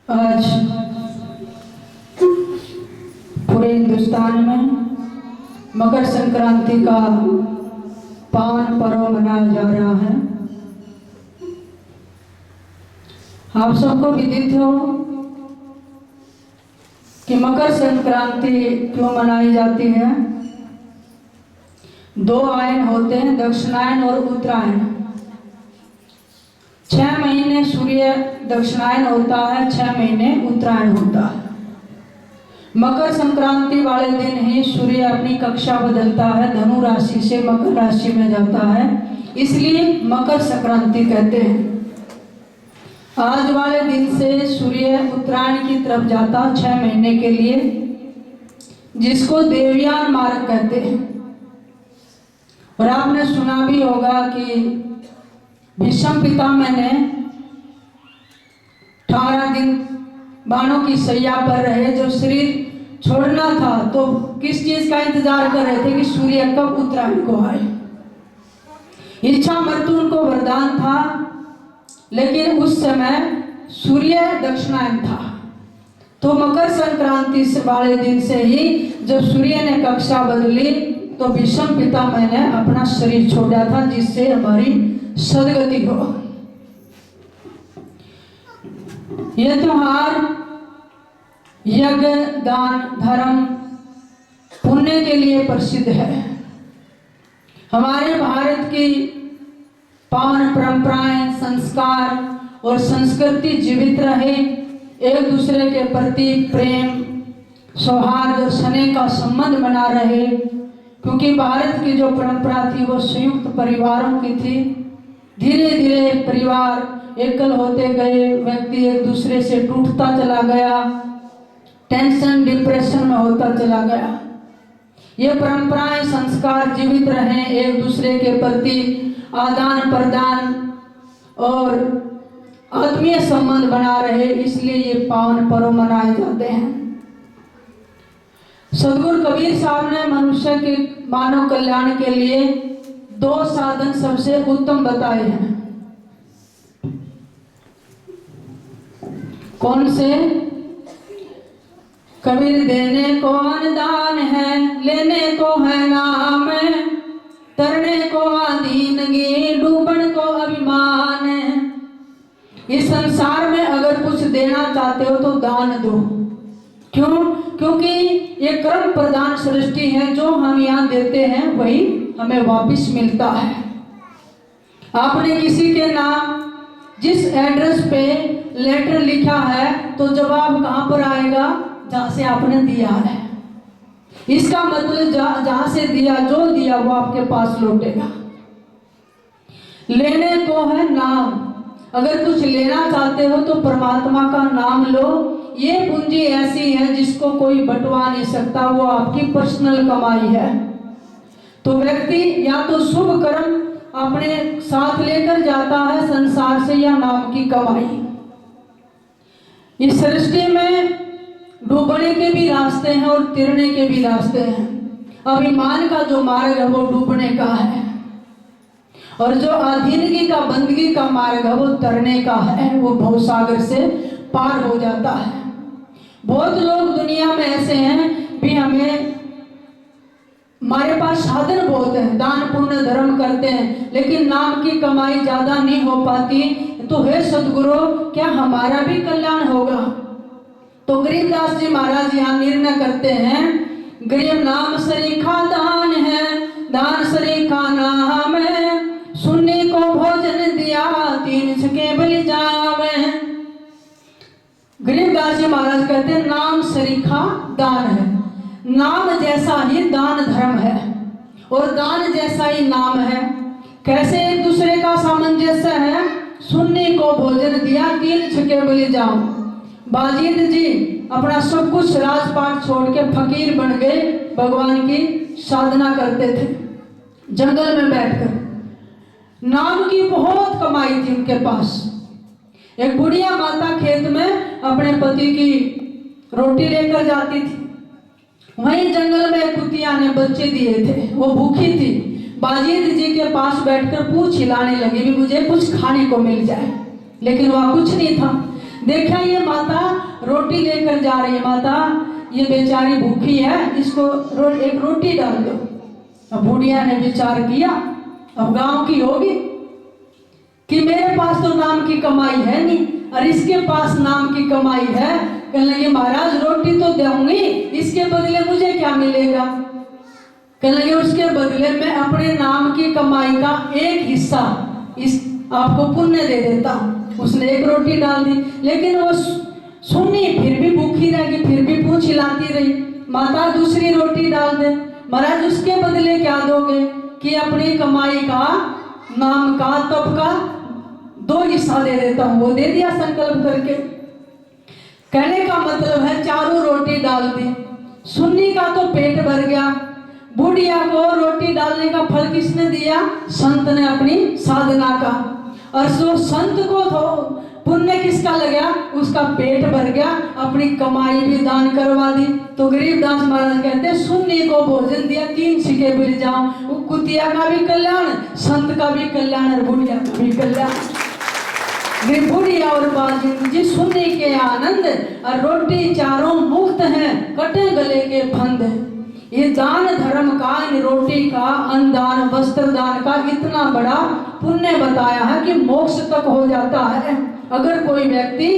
आज पूरे हिंदुस्तान में मकर संक्रांति का पावन पर्व मनाया जा रहा है। आप सबको विदित हो कि मकर संक्रांति क्यों मनाई जाती है। दो आयन होते हैं, दक्षिणायन और उत्तरायण। 6 महीने सूर्य दक्षिणायन होता है, 6 महीने उत्तरायण होता है। मकर संक्रांति वाले दिन ही सूर्य अपनी कक्षा बदलता है, धनु राशि से मकर राशि में जाता है, इसलिए मकर संक्रांति कहते हैं। आज वाले दिन से सूर्य उत्तरायण की तरफ जाता 6 महीने के लिए, जिसको देवयान मार्ग कहते हैं। और आपने सुना भी होगा कि भीष्म पितामह ने 18 दिन बाणों की सैया पर रहे। जब शरीर छोड़ना था तो किस चीज का इंतजार कर रहे थे कि सूर्य कब उत्तरायण को आए। इच्छा मृत्यु उनको वरदान था, लेकिन उस समय सूर्य दक्षिणायन था। तो मकर संक्रांति से वाले दिन से ही जब सूर्य ने कक्षा बदली तो भीष्म पितामह ने अपना शरीर छोड़ा था, जिससे हमारी सदगति हो। यह त्योहार यज्ञ, दान, धर्म, पुण्य के लिए प्रसिद्ध है। हमारे भारत की पावन परंपराएं, संस्कार और संस्कृति जीवित रहे, एक दूसरे के प्रति प्रेम, सौहार्द और स्नेह का संबंध बना रहे। क्योंकि भारत की जो परंपरा थी वो संयुक्त परिवारों की थी। धीरे धीरे परिवार एकल होते गए, व्यक्ति एक दूसरे से टूटता चला गया, टेंशन डिप्रेशन में होता चला गया। ये परंपराएं, संस्कार जीवित रहे, एक दूसरे के प्रति आदान प्रदान और आत्मीय संबंध बना रहे, इसलिए ये पावन पर्व मनाए जाते हैं। सदगुरु कबीर साहब ने मनुष्य के मानव कल्याण के लिए 2 साधन सबसे उत्तम बताए हैं। कौन से? कबीर देने को अनदान है, लेने को है नाम, तरने को आदीनगी, डूबन को अभिमान। इस संसार में अगर कुछ देना चाहते हो तो दान दो। क्यों? क्योंकि ये कर्म प्रधान सृष्टि है, जो हम यहाँ देते हैं वही हमें वापस मिलता है। आपने किसी के नाम जिस एड्रेस पे लेटर लिखा है तो जवाब कहाँ पर आएगा? जहाँ से आपने दिया है। इसका मतलब जहाँ से दिया, जो दिया वो आपके पास लौटेगा। लेने को है नाम। अगर कुछ लेना चाहते हो तो परमात्मा का नाम लो। ये पूंजी ऐसी है जिसको कोई बंटवा नहीं सकता, वो आपकी पर्सनल कमाई है। तो व्यक्ति या तो शुभ कर्म अपने साथ लेकर जाता है संसार से, या नाम की कमाई। इस सृष्टि में डूबने के भी रास्ते हैं और तिरने के भी रास्ते हैं। अभिमान का जो मार्ग है वो डूबने का है, और जो अधीनगी का, बंदगी का मार्ग है वो तरने का है, वो भवसागर से पार हो जाता है। बहुत लोग दुनिया में ऐसे हैं भी हमारे पास साधन बहुत है, दान पुण्य धर्म करते हैं, लेकिन नाम की कमाई ज्यादा नहीं हो पाती। तो हे सदगुरु, क्या हमारा भी कल्याण होगा? तो गरीबदास जी महाराज यहाँ निर्णय करते हैं, गरीब नाम सरीखा दान है, दान सरीखा नाम है, सुनने को भोजन दिया, 3 छके बलि जावे। गरीबदास जी महाराज कहते हैं नाम सरीखा दान है। नाम जैसा ही दान धर्म है, और दान जैसा ही नाम है। कैसे एक दूसरे का सामंजस्य है? सुनने को भोजन दिया, 3 छके बलि जाओ। बाजीद जी अपना सब कुछ राजपाट छोड़ के फकीर बन गए, भगवान की साधना करते थे जंगल में बैठकर। नाम की बहुत कमाई थी उनके पास। एक बुढ़िया माता खेत में अपने पति की रोटी लेकर जाती थी। वहीं जंगल में एक कुतिया ने बच्चे दिए थे, वो भूखी थी। बाजीद जी के पास बैठकर पूछ हिलाने लगी भी मुझे कुछ खाने को मिल जाए, लेकिन वह कुछ नहीं था। देखा ये माता रोटी लेकर जा रही है, माता ये बेचारी भूखी है, इसको एक रोटी डाल दो। अब बुढ़िया ने विचार किया, अब गांव की होगी कि मेरे पास तो नाम की कमाई है नहीं और इसके पास नाम की कमाई है। कहने लगे महाराज रोटी तो दूंगी, इसके बदले मुझे क्या मिलेगा? कहने लगे उसके बदले मैं अपने नाम की कमाई का एक हिस्सा इस आपको पुण्य दे देता हूँ। उसने एक रोटी डाल दी, लेकिन वो सुनी, फिर भी भूखी रहेगी, फिर भी पूंछ हिलाती रही। माता दूसरी रोटी डाल दे। महाराज उसके बदले क्या दोगे? कि अपनी कमाई का, नाम का, तप का 2 हिस्सा दे देता हूँ। वो दे दिया संकल्प करके। कहने का मतलब है चारों रोटी डाल दी। सुन्नी का तो पेट भर गया, बुढ़िया को रोटी डालने का फल किसने दिया? संत ने, अपनी साधना का। और जो संत को तो पुण्य किसका लगा? उसका पेट भर गया, अपनी कमाई भी दान करवा दी। तो गरीबदास महाराज कहते हैं सुन्नी को भोजन दिया, 3 सिक्के मिल जाओ। वो कुतिया का भी कल्याण, संत का भी कल्याण और बुढ़िया का भी कल्याण। बुढ़िया और बाजी जी सुन्नी के आनंद और रोटी चारों मुक्त हैं, कटे गले के फंद। ये दान धर्म का, इन रोटी का, अन्नदान, वस्त्र दान का इतना बड़ा पुण्य बताया है कि मोक्ष तक हो जाता है अगर कोई व्यक्ति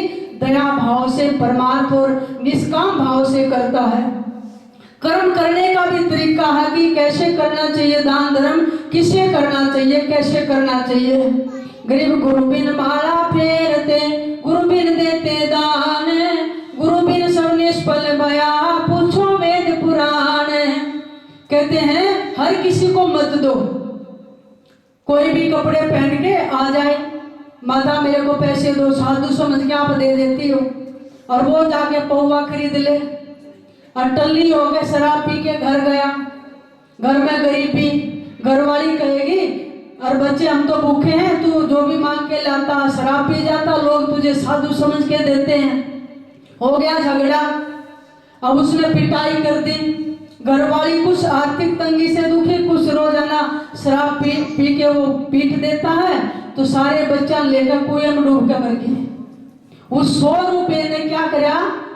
दया भाव से, परमार्थ और निष्काम भाव से करता है। कर्म करने का भी तरीका है कि कैसे करना चाहिए, दान धर्म किसे करना चाहिए, कैसे करना चाहिए। गरीब गुरु बिन माला फेरते, गुरु बिन देते दान, गुरु बिन सब निष्फल भया, पूछो वेद पुराण। कहते हैं हर किसी को मत दो। कोई भी कपड़े पहन के आ जाए, माता मेरे को पैसे दो, साधु समझ के आप दे देती हो, और वो जाके पौवा खरीद ले और टल्ली हो गए, शराब पी के घर गया, घर में गरीबी, घरवाली कहेगी और बच्चे हम तो भूखे हैं, तू जो भी मांग के लाता, शराब पी जाता, लोग तुझे साधु समझ के देते हैं। हो गया झगड़ा, अब उसने पिटाई कर दी। घरवाली कुछ आर्थिक तंगी से दुखी, कुछ रोजाना शराब पी के वो पीट देता है, तो सारे बच्चा लेकर कुएं में डूब के मर गए। उस 100 रुपये ने क्या करा?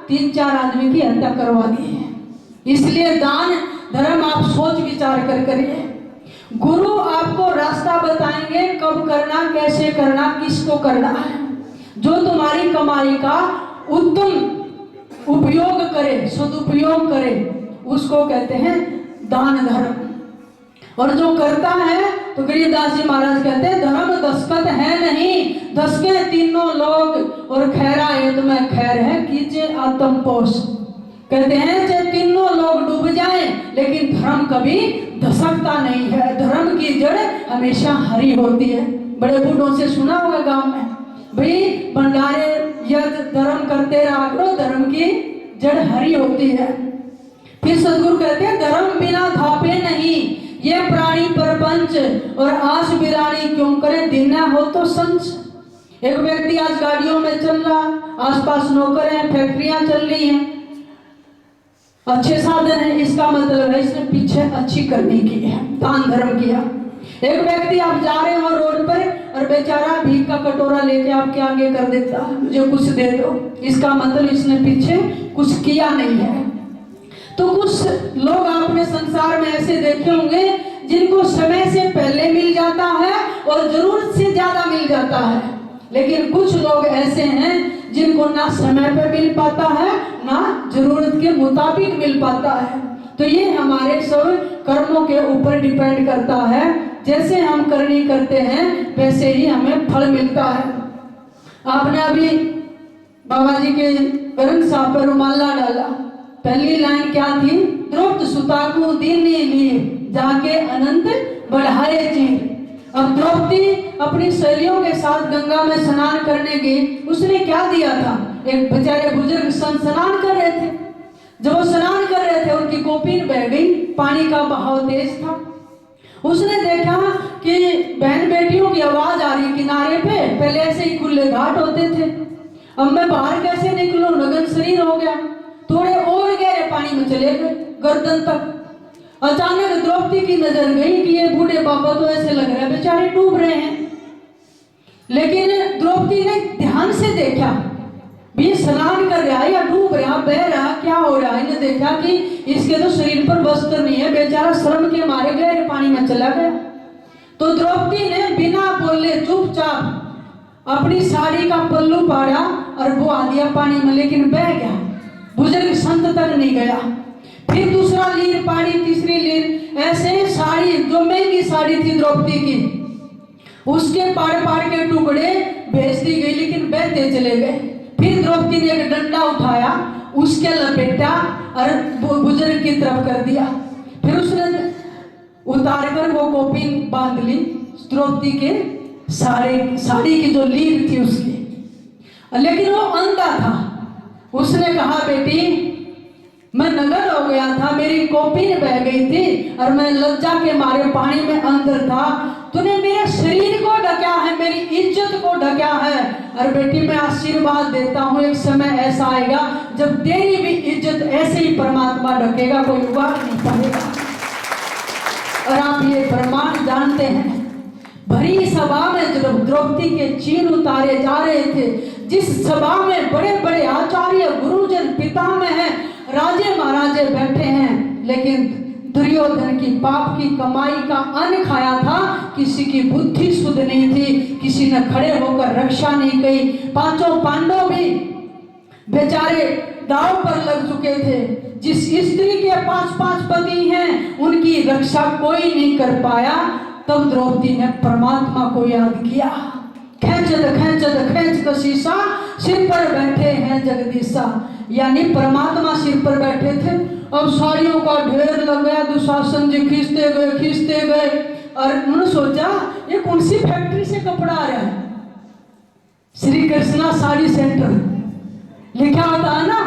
3-4 आदमी की हत्या करवा दी है। इसलिए दान धर्म आप सोच विचार कर करिए। गुरु आपको रास्ता बताएंगे कब करना, कैसे करना, किसको करना है। जो तुम्हारी कमाई का उत्तम उपयोग करे, सदुपयोग करे, उसको कहते हैं दान धर्म। और जो करता है तो गरीबदास जी महाराज कहते हैं धर्म दस्खत है नहीं, दसके तीनों लोग और खैरा एक में खैर है, कीजिए आत्म पोष। कहते हैं चाहे तीनों लोग डूब जाएं, लेकिन धर्म कभी धसकता नहीं है। धर्म की जड़ हमेशा हरी होती है। बड़े बूढ़ों से सुना होगा गांव में, भाई भंडारे यज्ञ धर्म करते रहा करो, धर्म की जड़ हरी होती है। फिर सदगुरु कहते हैं धर्म बिना धापे नहीं, ये प्राणी प्रपंच, और आस बिरानी क्यों करे, दिन हो तो संच। एक व्यक्ति आज गाड़ियों में चल रहा, आसपास नौकर हैं, फैक्ट्रियां चल रही हैं, अच्छे साधन है, इसका मतलब है इसने पीछे अच्छी करनी की है, दान धर्म किया। एक व्यक्ति आप जा रहे हो रोड पर और बेचारा भीख का कटोरा लेके आपके आगे कर देता है, मुझे कुछ दे दो, इसका मतलब इसने पीछे कुछ किया नहीं है। तो कुछ लोग आपने संसार में ऐसे देखे होंगे जिनको समय से पहले मिल जाता है और जरूरत से ज्यादा मिल जाता है, लेकिन कुछ लोग ऐसे हैं जिनको ना समय पे मिल पाता है, ना जरूरत के मुताबिक मिल पाता है। तो ये हमारे सब कर्मों के ऊपर डिपेंड करता है। जैसे हम करनी करते हैं वैसे ही हमें फल मिलता है। आपने अभी बाबा जी के ग्रंथ साहब पर रुमाला डाला, पहली लाइन क्या थी? द्रौपद सुता को दीनी लिए जाके अनंत बढ़ाए चीर। अब द्रौपदी अपनी सहेलियों के साथ गंगा में स्नान करने गई, उसने क्या दिया था? एक बेचारे बुजुर्ग संत स्नान कर रहे थे, जब वो स्नान कर रहे थे उनकी कोपीन बह गई, पानी का बहाव तेज था। उसने देखा कि बहन बेटियों की आवाज आ रही किनारे पे, पहले ऐसे ही खुले घाट होते थे, अब मैं बाहर कैसे निकलूं, नग्न शरीर हो गया, थोड़े और गहरे पानी में चले गए गर्दन तक। अचानक द्रौपदी की नजर गई कि ये बूढ़े बाबा तो ऐसे लग रहा है बेचारे डूब रहे हैं, लेकिन द्रौपदी ने ध्यान से देखा भी स्नान कर रहा है या डूब रहा, बह रहा, क्या हो रहा है। इन्हें देखा कि इसके तो शरीर पर वस्त्र नहीं है, बेचारा श्रम के मारे गहरे पानी में चला गया। तो द्रौपदी ने बिना बोले चुपचाप अपनी साड़ी का पल्लू पाड़ा और वो आ दिया पानी में, लेकिन बह गया, बुजुर्ग संत तक नहीं गया। फिर दूसरा लीर पाड़ी, तीसरी लीर, ऐसे साड़ी, जो महंगी साड़ी थी द्रौपदी की, उसके पाड़ पाड़ के टुकड़े भेज दी गई, लेकिन बहते चले गए। फिर द्रौपदी ने एक डंडा उठाया, उसके लपेटा और बुजुर्ग की तरफ कर दिया। फिर उसने उतार कर वो कौपीन बांध ली द्रौपदी के साड़ी की जो लीर थी उसकी, लेकिन वो अंधा था। उसने कहा, बेटी मैं नगन हो गया था, मेरी कौपीन बह गई थी और मैं लज्जा के मारे पानी में अंदर था, तूने मेरे शरीर को ढका है, मेरी इज्जत को ढका है। और बेटी मैं आशीर्वाद देता हूँ, एक समय ऐसा आएगा जब तेरी भी इज्जत ऐसे ही परमात्मा ढकेगा, कोई उबार नहीं पड़ेगा। और आप ये प्रमाण जानते हैं, भरी सभा में जब द्रौपदी के चीर उतारे जा रहे थे, जिस सभा में बड़े बड़े आचार्य, गुरुजन, पितामह हैं, राजे महाराजे बैठे हैं, लेकिन दुर्योधन की पाप की कमाई का अन्न खाया था, किसी की बुद्धि शुद्ध नहीं थी, किसी ने खड़े होकर रक्षा नहीं की। पांचों पांडव भी बेचारे दांव पर लग चुके थे। जिस स्त्री के 5-5 पति हैं, उनकी रक्षा कोई नहीं कर पाया। तब द्रौपदी ने परमात्मा को याद किया, खेच कशीसा, सिर पर बैठे हैं जगदीशा, यानी परमात्मा सिर पर बैठे थे। अब साड़ियों का ढेर लग गया, दुशासन जी खींचते गए और उन्होंने सोचा ये कौन सी फैक्ट्री से कपड़ा आ रहा है, श्री कृष्णा साड़ी सेंटर लिखा होता है ना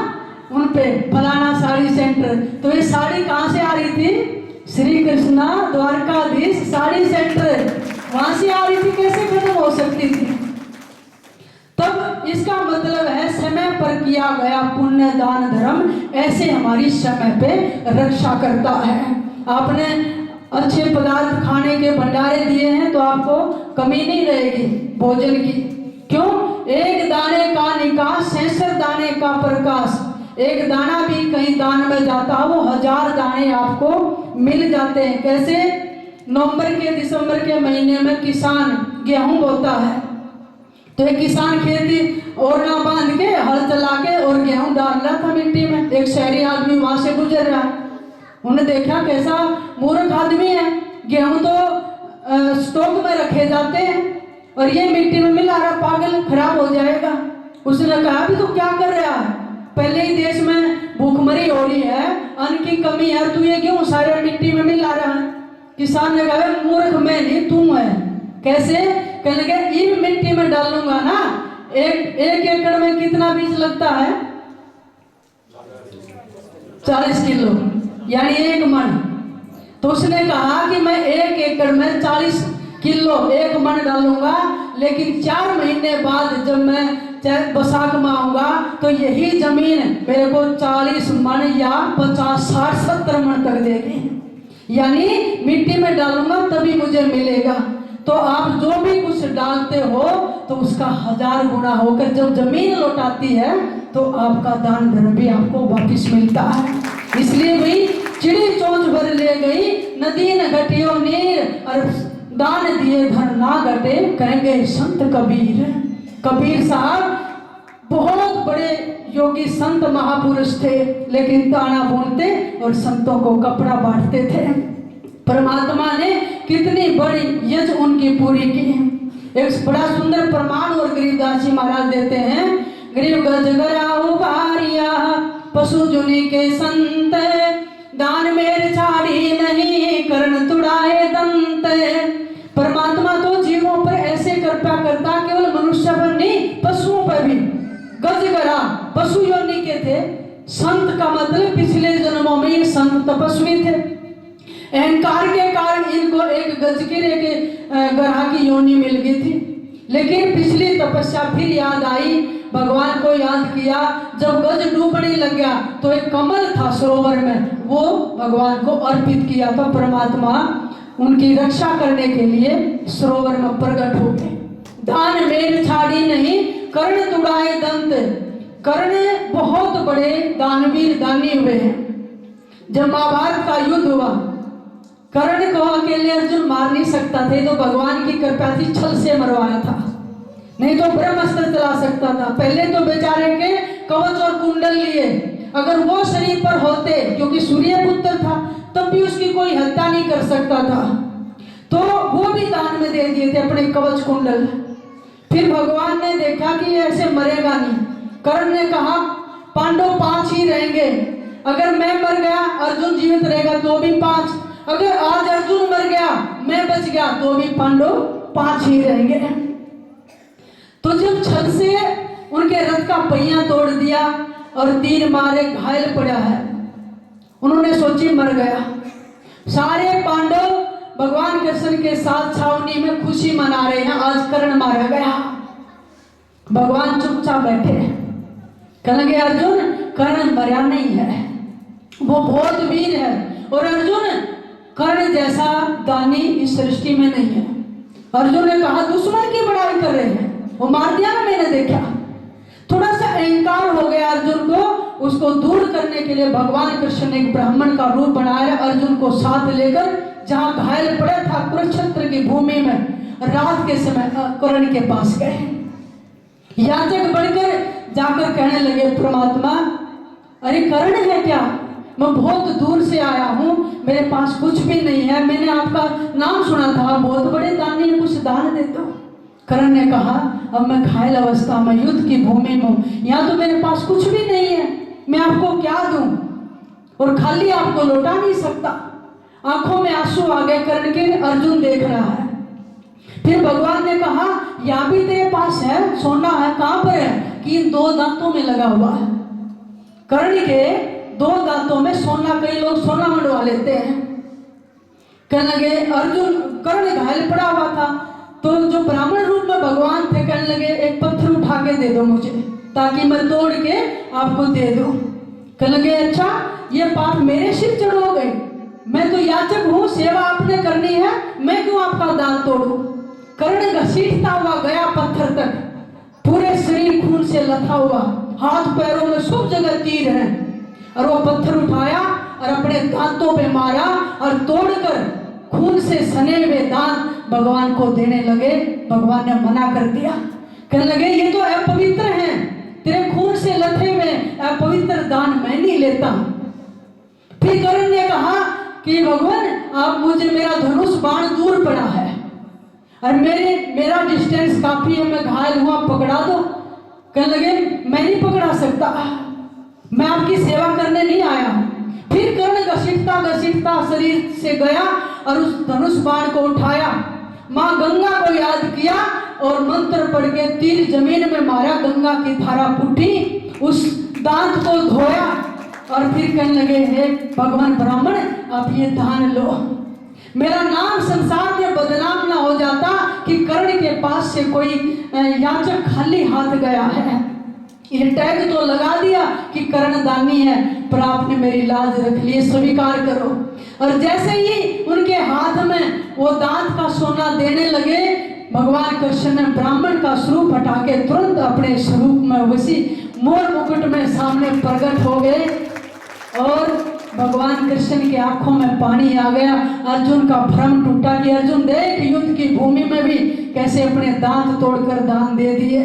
उन पे, फलाना साड़ी सेंटर। तो ये साड़ी कहाँ से आ रही थी? श्री कृष्णा द्वारकाधीश साड़ी सेंटर, वहां से आ रही थी, कैसे खत्म हो सकती थी? तब इसका मतलब है समय पर किया गया पुण्य दान धर्म ऐसे हमारी समय पे रक्षा करता है। आपने अच्छे पदार्थ खाने के भंडारे दिए हैं तो आपको कमी नहीं रहेगी भोजन की। क्यों? एक दाने का निकास 66 दाने का प्रकाश। एक दाना भी कहीं दान में जाता है, वो 1000 दाने आपको मिल जाते हैं। कैसे? नवंबर के दिसंबर के महीने में किसान गेहूं बोता है, तो एक किसान खेती और ना बांध के हल चला के और गेहूं डाल रहा था मिट्टी में। एक शहरी आदमी वहां से गुजर रहा, उन्हें देखा कैसा मूर्ख आदमी है, गेहूं तो स्टॉक में रखे जाते हैं और ये मिट्टी में मिला रहा, पागल, खराब हो जाएगा। उसने कहा अभी तो क्या कर रहा है, पहले ही देश में भूखमरी हो रही है, अन्न की कमी है, तू ये गेहूं सारे मिट्टी में मिला रहा है। किसान ने कहा मूर्ख मैं नहीं तू है। कैसे? कहने लगे इन मिट्टी में डालूंगा ना, एक एकड़ में कितना बीज लगता है? 40 किलो, यानी 1 मन। तो उसने कहा कि मैं 1 एकड़ में 40 किलो 1 मन डालूंगा, लेकिन 4 महीने बाद जब मैं बैसाख में आऊंगा तो यही जमीन मेरे को 40 मन या 50, 60, 70 मन तक देगी। यानी मिट्टी में डालूंगा तभी मुझे मिलेगा। तो आप जो भी कुछ डालते हो तो उसका 1000 गुना होकर जब जमीन लौटाती है तो आपका दान धर्म भी आपको वापिस मिलता है। इसलिए भाई चिड़ी चोंच भर ले गई नदी न घटियो नीर, और दान दिए धन ना घटे, कहेंगे संत कबीर। कबीर साहब बहुत बड़े योगी संत महापुरुष थे, लेकिन ताना बोलते और संतों को कपड़ा बांटते थे। परमात्मा ने कितनी बड़ी यज उनकी पूरी की है। एक बड़ा सुंदर प्रमाण और गरीबदास जी महाराज देते हैं, गरीब गजगराऊ भारिया पशु जुनी के संत, दान मेर छाड़ी नहीं करण तुड़ाए दंत। परमात्मा तो जीवों पर ऐसे कृपा करता, केवल मनुष्य पर नहीं पशुओं पर भी। गजगरा पशु योनि के थे, संत का मतलब पिछले जन्मों में ये संत तपस्वी थे। अहंकार के कारण इनको एक गजगिरे के ग्रह की योनि मिल गई थी, लेकिन पिछली तपस्या फिर याद आई, भगवान को याद किया। जब गज डूबने लग गया तो एक कमल था सरोवर में, वो भगवान को अर्पित किया था। परमात्मा उनकी रक्षा करने के लिए सरोवर में प्रकट हो गए। दान मेर छाड़ी नहीं कर्ण तुड़ाए दंत, कर्ण बहुत बड़े दानवीर दानी हुए हैं। जब महाभारत का युद्ध हुआ, कर्ण को अकेले अर्जुन मार नहीं सकता थे, तो भगवान की कृपा थी, छल से मरवाया था, नहीं तो ब्रह्मास्त्र चला सकता था। पहले तो बेचारे के कवच और कुंडल लिए, अगर वो शरीर पर होते, क्योंकि सूर्य पुत्र था, तब भी उसकी कोई हत्या नहीं कर सकता था, तो वो भी दान में दे दिए थे अपने कवच कुंडल। फिर भगवान ने देखा कि ऐसे मरेगा नहीं। कर्ण ने कहा पांडव 5 ही रहेंगे, अगर मैं मर गया अर्जुन जीवित रहेगा तो भी 5, अगर आज अर्जुन मर गया मैं बच गया तो भी पांडव 5 ही रहेंगे। तो जब छल से उनके रथ का पहिया तोड़ दिया और तीर मारे घायल पड़ा है, उन्होंने सोची मर गया। सारे पांडव भगवान कृष्ण के साथ छावनी में खुशी मना रहे हैं, आज कर्ण मारा गया। भगवान चुपचाप बैठे, कहने लगे अर्जुन कर्ण मरा नहीं है, वो बहुत वीर है, और अर्जुन कर्ण जैसा दानी इस सृष्टि में नहीं है। अर्जुन ने कहा दुश्मन की बड़ाई कर रहे हैं, वो मार दिया ना, मैंने देखा। थोड़ा सा अहंकार हो गया अर्जुन को, उसको दूर करने के लिए भगवान कृष्ण ने एक ब्राह्मण का रूप बनाया, अर्जुन को साथ लेकर जहां घायल पड़ा था कुरुक्षेत्र की भूमि में, रात के समय कर्ण के पास गए। याचक बढ़कर जाकर कहने लगे परमात्मा, अरे कर्ण है क्या, मैं बहुत दूर से आया हूँ, मेरे पास कुछ भी नहीं है, मैंने आपका नाम सुना था, बहुत बड़े दानी हैं, कुछ दान दे दो। कर्ण ने कहा अब मैं घायल अवस्था में युद्ध की भूमि में हूँ, यहाँ तो मेरे पास कुछ भी नहीं है, मैं आपको क्या दूं, और खाली आपको लौटा नहीं सकता। आंखों में आंसू आ गए कर्ण के, अर्जुन देख रहा है। फिर भगवान ने कहा यहाँ भी तेरे पास है, सोना है, कहाँ पर है, कि 2 दांतों में लगा हुआ है। कर्ण के 2 दांतों में सोना, कई लोग सोना मंडवा लेते हैं। कहने लगे अर्जुन, कर्ण घायल पड़ा हुआ था, तो जो ब्राह्मण रूप में भगवान थे कहने लगे एक पत्थर उठा के दे दो मुझे, ताकि मैं तोड़ के आपको दे दूं। कहने लगे अच्छा ये पाप मेरे सिर चढ़ोगे, मैं तो याचक हूँ, सेवा आपने करनी है, मैं क्यों आपका दांत तोड़ूं। कर्ण घसीटता हुआ गया पत्थर तक, पूरे शरीर खून से लथा हुआ, हाथ पैरों में सब जगह तीर है, और वो पत्थर उठाया और अपने दांतों पे मारा और तोड़कर खून से सने हुए दांत भगवान को देने लगे। भगवान ने मना कर दिया, कहने लगे ये तो अपवित्र हैं, तेरे खून से लथे में अपवित्र दान मैं नहीं लेता। फिर कर्ण ने कहा कि भगवान आप मुझे, मेरा धनुष बाण दूर पड़ा है और मेरा डिस्टेंस काफी है, मैं घायल हुआ, पकड़ा दो। कहने लगे मैं नहीं पकड़ा सकता, मैं आपकी सेवा करने नहीं आया। फिर कर्ण घसीटता घसीटता शरीर से गया और उस धनुष बाण को उठाया, माँ गंगा को याद किया और मंत्र पढ़ के तीर जमीन में मारा, गंगा की धारा फूटी, उस दांत को धोया और फिर कहने लगे हे भगवान ब्राह्मण आप ये दान लो, मेरा नाम संसार में बदनाम ना हो जाता कि कर्ण के पास से कोई याचक खाली हाथ गया है। ये टैग तो लगा दिया कि कर्ण दानी है, पर आपने मेरी लाज रख ली, स्वीकार करो। और जैसे ही उनके हाथ में वो दांत का सोना देने लगे, भगवान कृष्ण ने ब्राह्मण का स्वरूप हटा के तुरंत अपने स्वरूप में वैसी मोर मुकुट में सामने प्रकट हो गए और भगवान कृष्ण की आंखों में पानी आ गया। अर्जुन का भ्रम टूटा कि अर्जुन देख युद्ध की भूमि में भी कैसे अपने दांत तोड़कर दान दे दिए।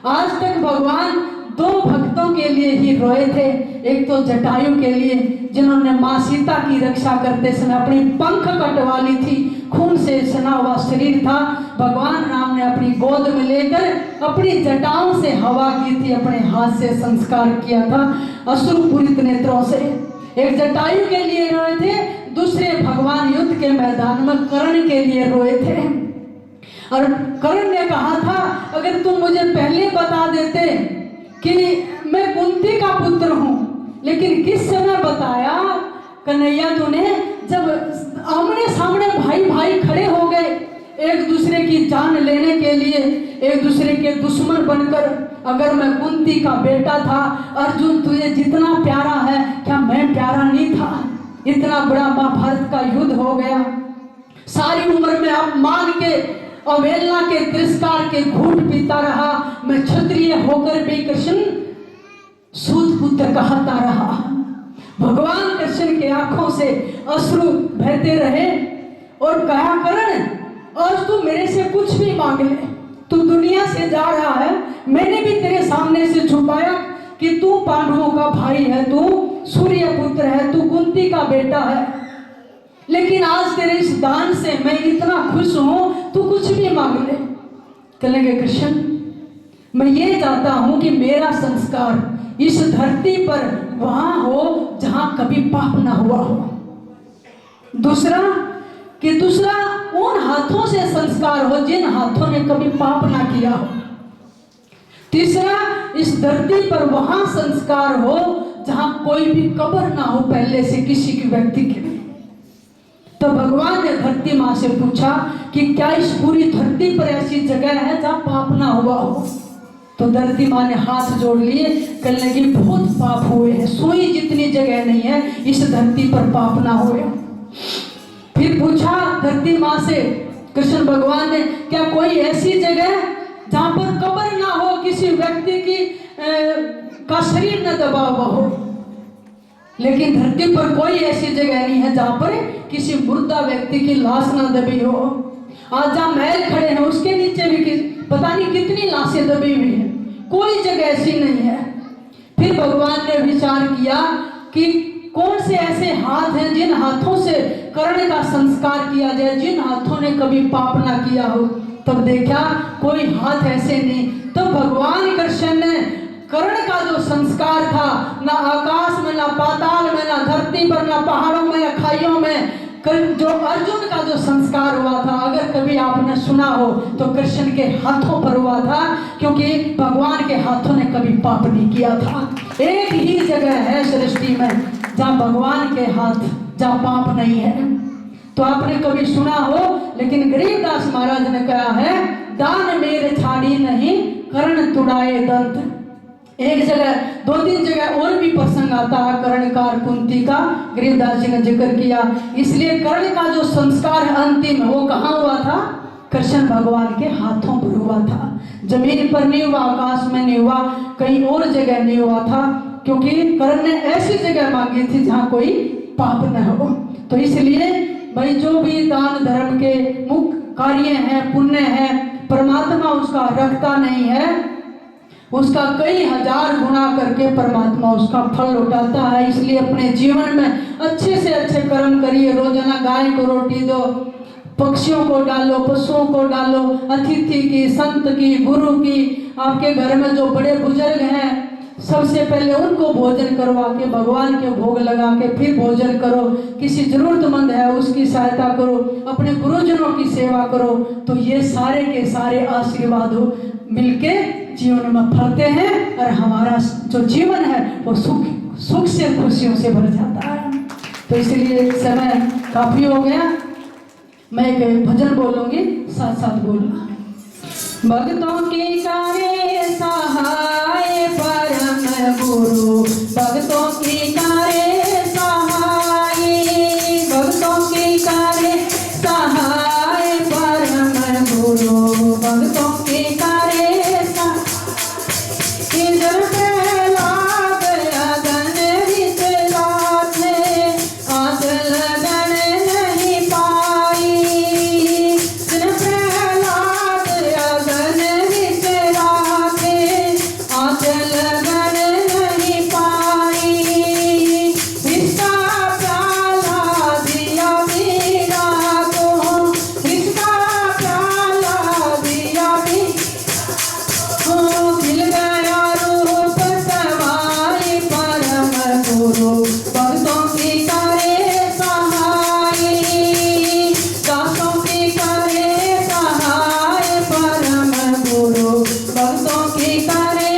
आज तक भगवान 2 भक्तों के लिए ही रोए थे, एक तो जटायु के लिए जिन्होंने माँ सीता की रक्षा करते समय अपनी पंख कटवा ली थी, खून से सना हुआ शरीर था, भगवान राम ने अपनी गोद में लेकर अपनी जटाओं से हवा की थी, अपने हाथ से संस्कार किया था अश्रुपूरित नेत्रों से। एक जटायु के लिए रोए थे, दूसरे भगवान युद्ध के मैदान में कर्ण के लिए रोए थे। और कर्ण ने कहा था अगर तुम मुझे पहले बता देते कि मैं कुंती का पुत्र हूँ, लेकिन किस समय बताया कन्हैया तूने, जब आमने सामने भाई भाई खड़े हो गए एक दूसरे की जान लेने के लिए, एक दूसरे के दुश्मन बनकर। अगर मैं कुंती का बेटा था, अर्जुन तुझे जितना प्यारा है क्या मैं प्यारा नहीं था। इतना बड़ा महाभारत का युद्ध हो गया, सारी उम्र में अपमान के, अवहेलना के, तिरस्कार के घूंट पीता रहा मैं, क्षत्रिय होकर भी कृष्ण सूत पुत्र कहता रहा। भगवान कृष्ण के आंखों से अश्रु बहते रहे और कहा, करण आज तू मेरे से कुछ भी मांग ले, तू दुनिया से जा रहा है, मैंने भी तेरे सामने से छुपाया कि तू पांडवों का भाई है, तू सूर्य पुत्र है, तू कुंती का बेटा है, लेकिन आज तेरे इस दान से मैं इतना खुश हूं, तू कुछ भी मांग ले। कहेंगे कृष्ण, मैं ये चाहता हूं कि मेरा संस्कार इस धरती पर वहां हो जहां कभी पाप ना हुआ हो। दूसरा उन हाथों से संस्कार हो जिन हाथों ने कभी पाप ना किया हो। तीसरा, इस धरती पर वहां संस्कार हो जहां कोई भी कब्र ना हो पहले से किसी की व्यक्ति के। तो भगवान ने धरती माँ से पूछा कि क्या इस पूरी धरती पर ऐसी जगह है जहां पाप ना हुआ हो? तो धरती माँ ने हाथ जोड़ लिए, कहने लगी बहुत पाप हुए हैं, सुई जितनी जगह नहीं है इस धरती पर पाप ना हुए। फिर पूछा धरती माँ से कृष्ण भगवान ने, क्या कोई ऐसी जगह जहां पर कब्र ना हो, किसी व्यक्ति की का शरीर न दबा हुआ हो? लेकिन धरती पर कोई ऐसी जगह नहीं है जहां पर किसी मुर्दा व्यक्ति की लाश ना दबी हो। आज जहां महल खड़े हैं उसके नीचे भी पता नहीं कितनी लाशें दबी हुई हैं, कोई जगह ऐसी नहीं है। फिर भगवान ने विचार किया कि कौन से ऐसे हाथ हैं जिन हाथों से कर्ण का संस्कार किया जाए, जिन हाथों ने कभी पाप ना किया हो। तब देखा कोई हाथ ऐसे नहीं। तो भगवान कृष्ण ने कर्ण का जो संस्कार था, ना आकाश में, ना पाताल में, ना धरती पर, ना पहाड़ों में, ना खाइयों में, जो अर्जुन का जो संस्कार हुआ था, अगर कभी आपने सुना हो तो कृष्ण के हाथों पर हुआ था, क्योंकि भगवान के हाथों ने कभी पाप नहीं किया था। एक ही जगह है सृष्टि में जहाँ भगवान के हाथ, जहाँ पाप नहीं है। तो आपने कभी सुना हो, लेकिन गरीबदास महाराज ने कहा है, दान मेरे छाड़ी नहीं, कर्ण तुड़ाए दंत। एक जगह, दो तीन जगह और भी प्रसंग आता है कर्ण का और कुंती का, गरीबदास जी ने जिक्र किया। इसलिए कर्ण का जो संस्कार अंतिम वो कहाँ हुआ था? कृष्ण भगवान के हाथों पर हुआ था। जमीन पर नहीं हुआ, आकाश में नहीं हुआ, कहीं और जगह नहीं हुआ था, क्योंकि कर्ण ने ऐसी जगह मांगी थी जहाँ कोई पाप न हो। तो इसलिए भाई जो भी दान धर्म के मुख्य कार्य हैं, पुण्य है, परमात्मा उसका रखता नहीं है, उसका कई हजार गुना करके परमात्मा उसका फल लौटाता है। इसलिए अपने जीवन में अच्छे से अच्छे कर्म करिए। रोजाना गाय को रोटी दो, पक्षियों को डालो, पशुओं को डालो, अतिथि की, संत की, गुरु की, आपके घर में जो बड़े बुजुर्ग हैं सबसे पहले उनको भोजन करवा के भगवान के भोग लगा के फिर भोजन करो। किसी जरूरतमंद है उसकी सहायता करो, अपने गुरुजनों की सेवा करो। तो ये सारे के सारे आशीर्वाद हो मिलके जीवन में फलते हैं और हमारा जो जीवन है वो सुख से, खुशियों से भर जाता है। तो इसलिए समय काफी हो गया, मैं एक भजन बोलूंगी, साथ साथ बोलना। भक्तों की करे सहाय परम गुरु, भक्तों की करे सहाय, भक्तों की करे सहाय परम गुरु, भक्तों की करे इधर प्रहलाद अगन विच राखे, आस लगन नहीं पाई। जिन प्रहलाद अगन विच राखे, आस लगन नहीं पाई। इसका प्याला दिया मीरा को, इसका प्याला दिया मिल गया रूप समाई परम गुरु, भक्तों की करे सहाय, दासों की करे सहाय परम गुरु, भक्तों की करे।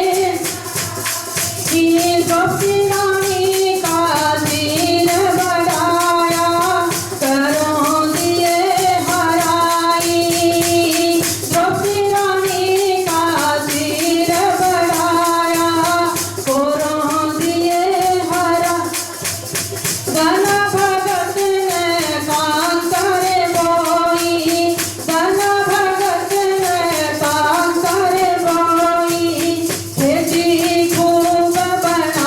द्रौपदी रानी का तीर बढ़ाया, करों दिए हराई। द्रौपदी रानी का तीर बढ़ाया, करों दिए हरा। धन भगत ने काम करे बोई, धन भगत ने काम करे बोई। खेती खूब बनाई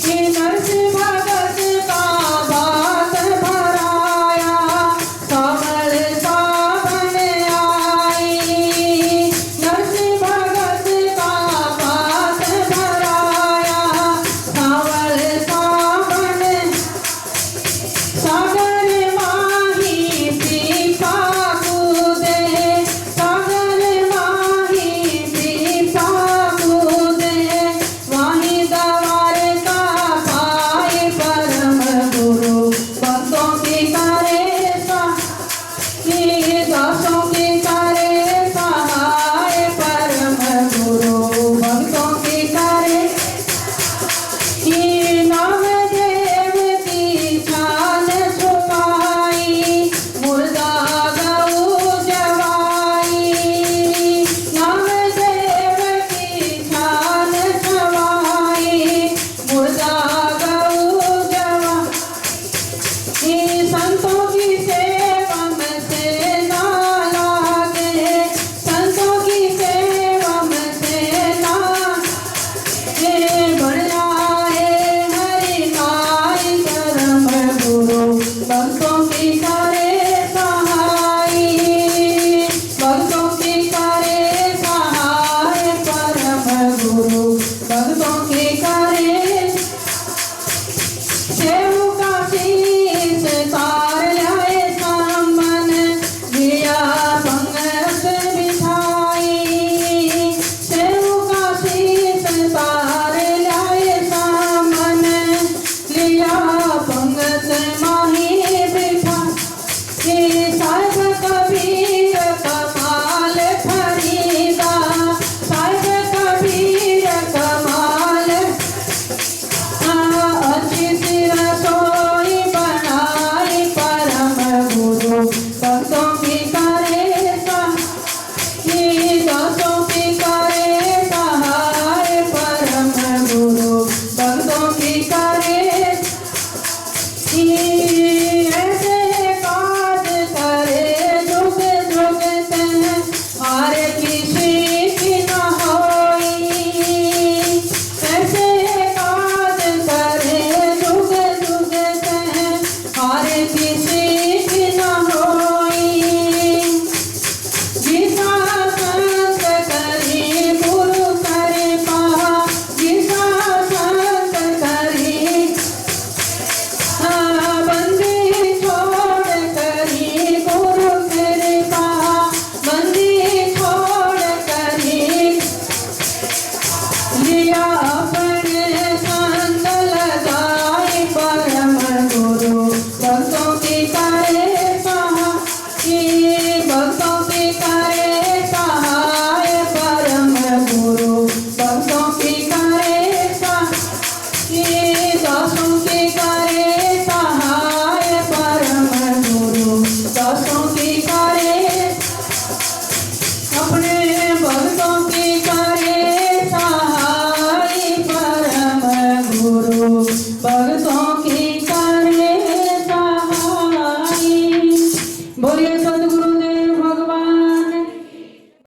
नरसिंह भगत का बात भराया सावल सावन आई। नरसिंह भगत का बात भराया सावल सावन सागर माही पीपा कूदे सागर माही पीपा कूदे वहीं द्वार का पाए परम गुरु भक्तों की करे दासों की करे सहाय परम गुरु भक्तों की करे नामदेव की छान छुपाई मुर्दा गऊ जवाई। नामदेव की छान छुपाई मुर्दा गऊ जवाई। संतों की सेवा में से ना लागे संतों की सेवा में से ना बढ़िया है हरि नाई परम गुरु भक्तों की करे सहाय भक्तों की करे सहाय परम गुरु भक्तों की करे सेव का शीश तार लाए सामन दिया पंगत बिछाई। सेव का शीश तार लाए सामन लिया पंगत माही बिठा। साहिब कबीर कमाल फरीदा साहिब कबीर कमाल अच्छी सिरा